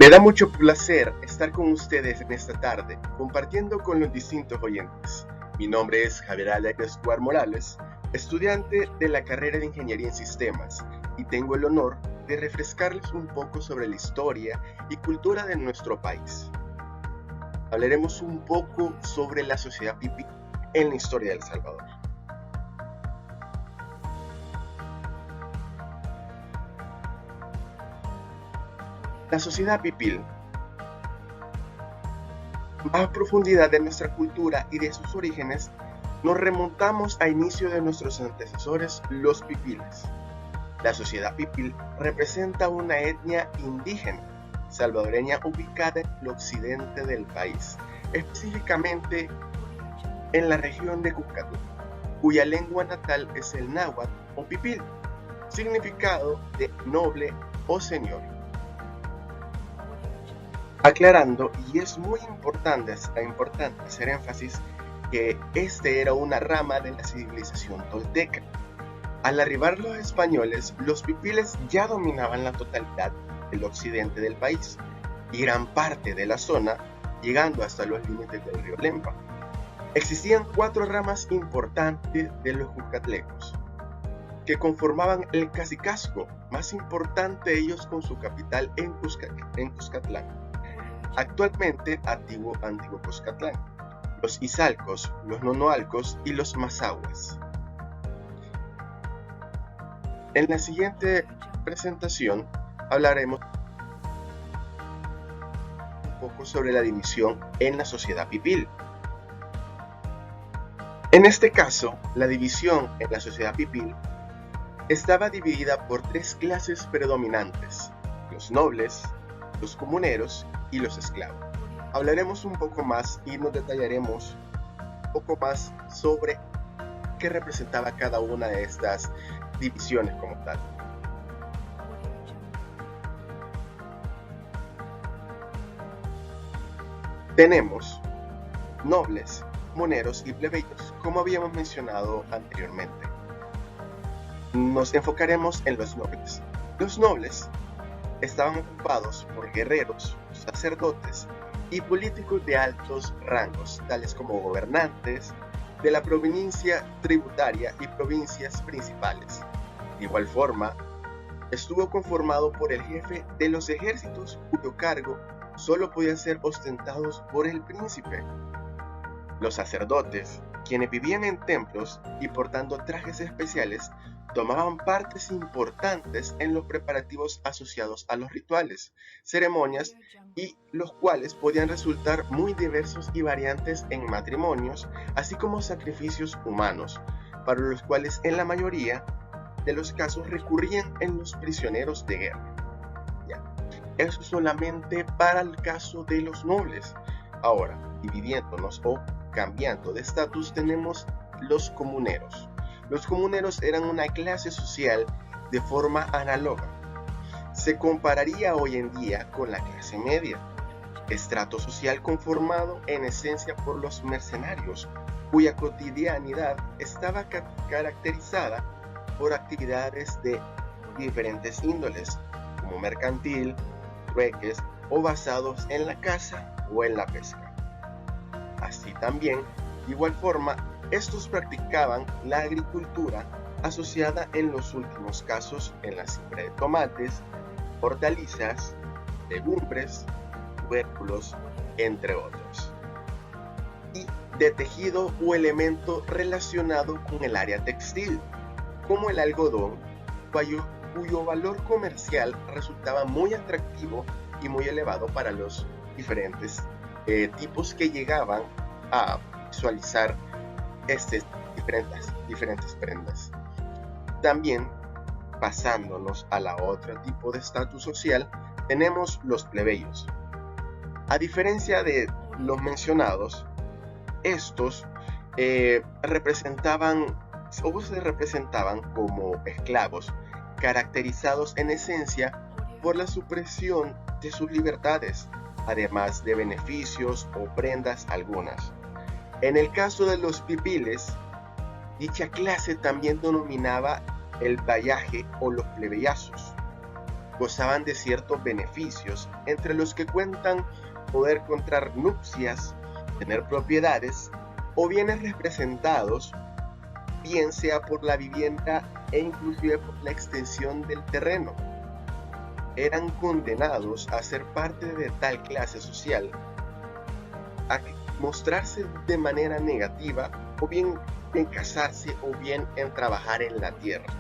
Me da mucho placer estar con ustedes en esta tarde, compartiendo con los distintos oyentes. Mi nombre es Javier Aldair Escobar Morales, estudiante de la carrera de Ingeniería en Sistemas, y tengo el honor de refrescarles un poco sobre la historia y cultura de nuestro país. Hablaremos un poco sobre la sociedad pipil en la historia de El Salvador. La sociedad pipil. Más a profundidad de nuestra cultura y de sus orígenes, nos remontamos a inicio de nuestros antecesores, los pipiles. La sociedad pipil representa una etnia indígena salvadoreña ubicada en el occidente del país, específicamente en la región de Cuscatlán, cuya lengua natal es el náhuatl o pipil, significado de noble o señor. Aclarando, y es muy importante hacer énfasis, que este era una rama de la civilización tolteca. Al arribar los españoles, los pipiles ya dominaban la totalidad del occidente del país y gran parte de la zona, llegando hasta los límites del río Lempa. Existían 4 ramas importantes de los cuscatlecos, que conformaban el cacicazgo, más importante de ellos con su capital en Cuscatlán, actualmente antiguo Cuscatlán, los izalcos, los nonoalcos y los mazahuas. En la siguiente presentación hablaremos un poco sobre la división en la sociedad pipil. En este caso, la división en la sociedad pipil estaba dividida por 3 clases predominantes: los nobles, los comuneros y los esclavos. Hablaremos un poco más y nos detallaremos un poco más sobre qué representaba cada una de estas divisiones como tal. Tenemos nobles, comuneros y plebeyos, como habíamos mencionado anteriormente. Nos enfocaremos en los nobles. Los nobles estaban ocupados por guerreros, sacerdotes y políticos de altos rangos, tales como gobernantes de la provincia tributaria y provincias principales. De igual forma, estuvo conformado por el jefe de los ejércitos, cuyo cargo solo podía ser ostentado por el príncipe. Los sacerdotes, quienes vivían en templos y portando trajes especiales, tomaban partes importantes en los preparativos asociados a los rituales, ceremonias, y los cuales podían resultar muy diversos y variantes en matrimonios, así como sacrificios humanos, para los cuales en la mayoría de los casos recurrían en los prisioneros de guerra. Eso solamente para el caso de los nobles. Ahora, dividiéndonos o cambiando de estatus, tenemos los comuneros. Los comuneros eran una clase social de forma análoga. Se compararía hoy en día con la clase media, estrato social conformado en esencia por los mercenarios, cuya cotidianidad estaba caracterizada por actividades de diferentes índoles, como mercantil, trueques o basados en la caza o en la pesca. Así también, de igual forma, estos practicaban la agricultura asociada en los últimos casos en la siembra de tomates, hortalizas, legumbres, tubérculos, entre otros, y de tejido o elemento relacionado con el área textil, como el algodón, cuyo valor comercial resultaba muy atractivo y muy elevado para los diferentes tipos que llegaban a visualizar diferentes prendas. También, pasándonos a la otro tipo de estatus social, tenemos los plebeyos. A diferencia de los mencionados, estos se representaban como esclavos, caracterizados en esencia por la supresión de sus libertades, además de beneficios o prendas algunas. En el caso de los pipiles, dicha clase también denominaba el vallaje o los plebeyazos. gozaban de ciertos beneficios, entre los que cuentan poder contraer nupcias, tener propiedades o bienes representados, bien sea por la vivienda e inclusive por la extensión del terreno. Eran condenados a ser parte de tal clase social, a mostrarse de manera negativa, o bien en casarse, o bien en trabajar en la tierra,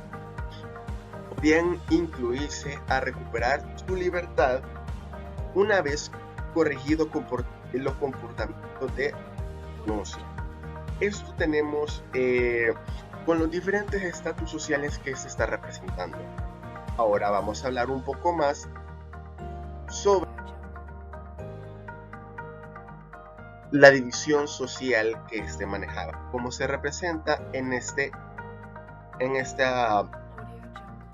o bien incluirse a recuperar su libertad una vez corregido los comportamientos de negocio. Esto tenemos con los diferentes estatus sociales que se está representando. Ahora vamos a hablar un poco más sobre la división social que manejaba, como se representa en esta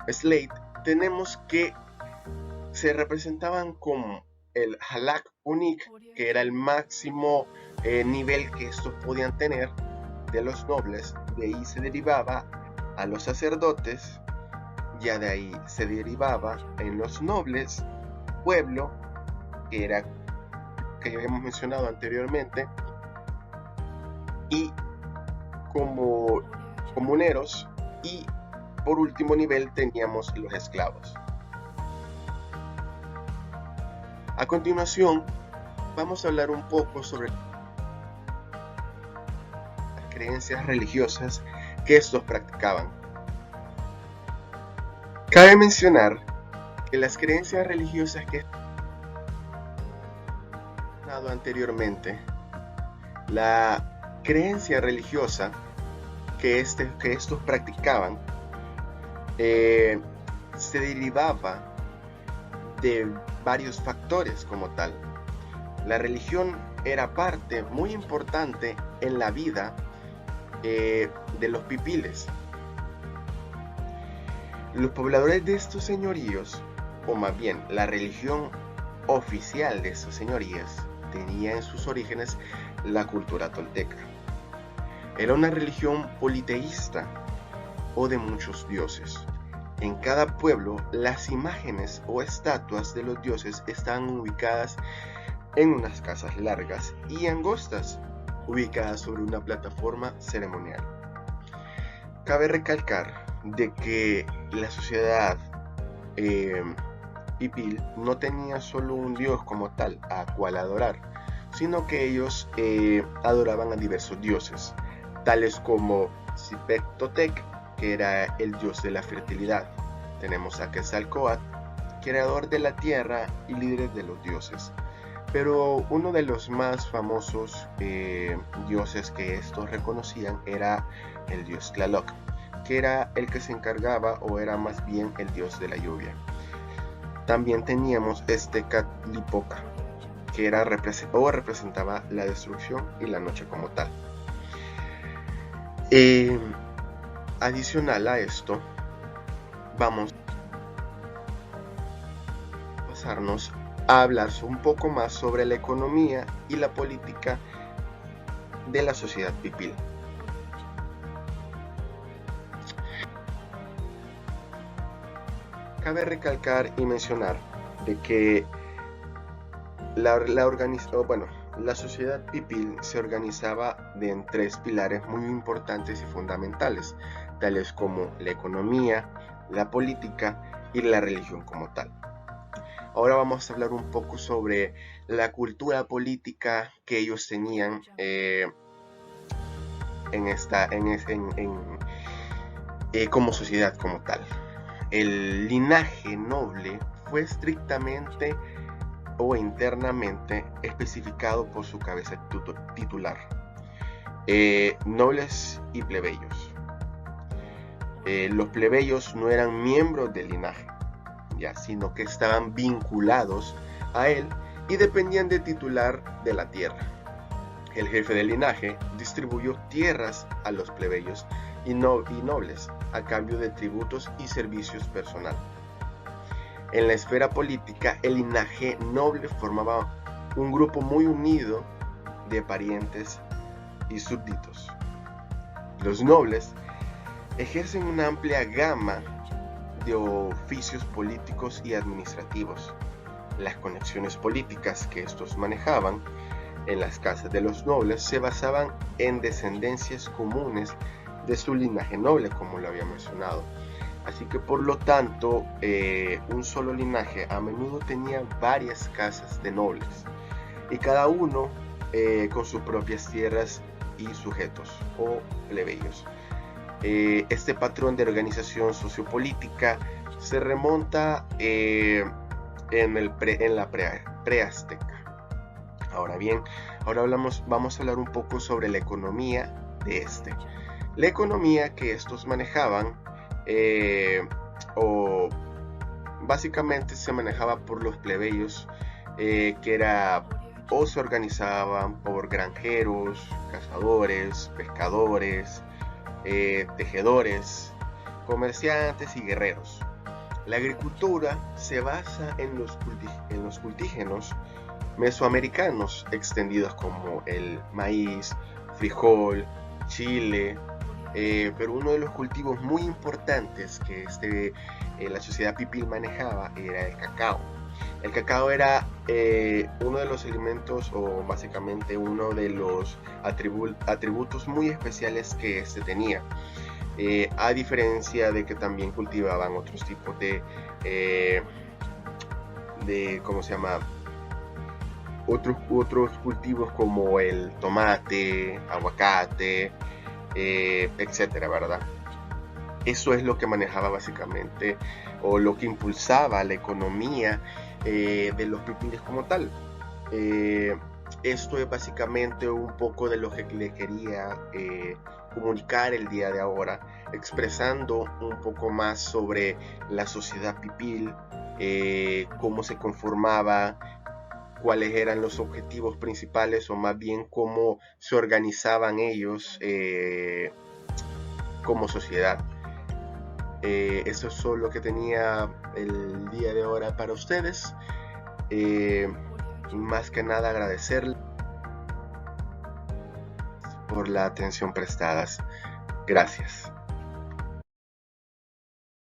slate. Tenemos que se representaban como el halak unik, que era el máximo nivel que estos podían tener de los nobles. De ahí se derivaba a los sacerdotes, ya de ahí se derivaba en los nobles, pueblo, que era que habíamos mencionado anteriormente, y como comuneros, y por último nivel teníamos los esclavos. A continuación vamos a hablar un poco sobre las creencias religiosas que estos practicaban. Cabe mencionar que las creencias religiosas que anteriormente, la creencia religiosa que estos practicaban se derivaba de varios factores como tal. La religión era parte muy importante en la vida de los pipiles. Los pobladores de estos señoríos, o más bien la religión oficial de estos señorías, tenía en sus orígenes la cultura tolteca. Era una religión politeísta o de muchos dioses. En cada pueblo, las imágenes o estatuas de los dioses estaban ubicadas en unas casas largas y angostas, ubicadas sobre una plataforma ceremonial. Cabe recalcar de que la sociedad pipil no tenía solo un dios como tal a cual adorar, sino que ellos adoraban a diversos dioses, tales como Zipec-Totec, que era el dios de la fertilidad. Tenemos a Quetzalcóatl, creador de la tierra y líder de los dioses. Pero uno de los más famosos dioses que estos reconocían era el dios Tlaloc, que era el que se encargaba, o era más bien el dios de la lluvia. También teníamos Tecatlipoca, que era representaba la destrucción y la noche como tal. Adicional a esto, vamos a pasarnos a hablar un poco más sobre la economía y la política de la sociedad pipil. Cabe recalcar y mencionar de que la sociedad pipil se organizaba en tres pilares muy importantes y fundamentales, tales como la economía, la política y la religión como tal. Ahora vamos a hablar un poco sobre la cultura política que ellos tenían como sociedad como tal. El linaje noble fue estrictamente o internamente especificado por su cabeza titular. Nobles y plebeyos. Los plebeyos no eran miembros del linaje, sino que estaban vinculados a él y dependían del titular de la tierra. El jefe del linaje distribuyó tierras a los plebeyos y nobles a cambio de tributos y servicios personal. En la esfera política, el linaje noble formaba un grupo muy unido de parientes y súbditos. Los nobles ejercen una amplia gama de oficios políticos y administrativos. Las conexiones políticas que estos manejaban en las casas de los nobles se basaban en descendencias comunes de su linaje noble, como lo había mencionado. Así que por lo tanto, un solo linaje a menudo tenía varias casas de nobles, y cada uno con sus propias tierras y sujetos o plebeyos. Este patrón de organización sociopolítica se remonta en la preazteca. Ahora bien, vamos a hablar un poco sobre la economía de este. La economía que estos manejaban, o básicamente se manejaba por los plebeyos, que era o se organizaban por granjeros, cazadores, pescadores, tejedores, comerciantes y guerreros. La agricultura se basa en los cultígenos mesoamericanos extendidos como el maíz, frijol, chile, pero uno de los cultivos muy importantes que la sociedad pipil manejaba era el cacao. El cacao era uno de los alimentos, o básicamente uno de los atributos muy especiales que este tenía, a diferencia de que también cultivaban otros tipos ¿cómo se llama? Otros cultivos como el tomate, aguacate, etcétera, ¿verdad? Eso es lo que manejaba básicamente, o lo que impulsaba la economía de los pipiles como tal. Esto es básicamente un poco de lo que le quería comunicar el día de ahora, expresando un poco más sobre la sociedad pipil, cómo se conformaba, cuáles eran los objetivos principales, o más bien cómo se organizaban ellos como sociedad. Eso es lo que tenía el día de ahora para ustedes. Más que nada agradecerles por la atención prestada. Gracias.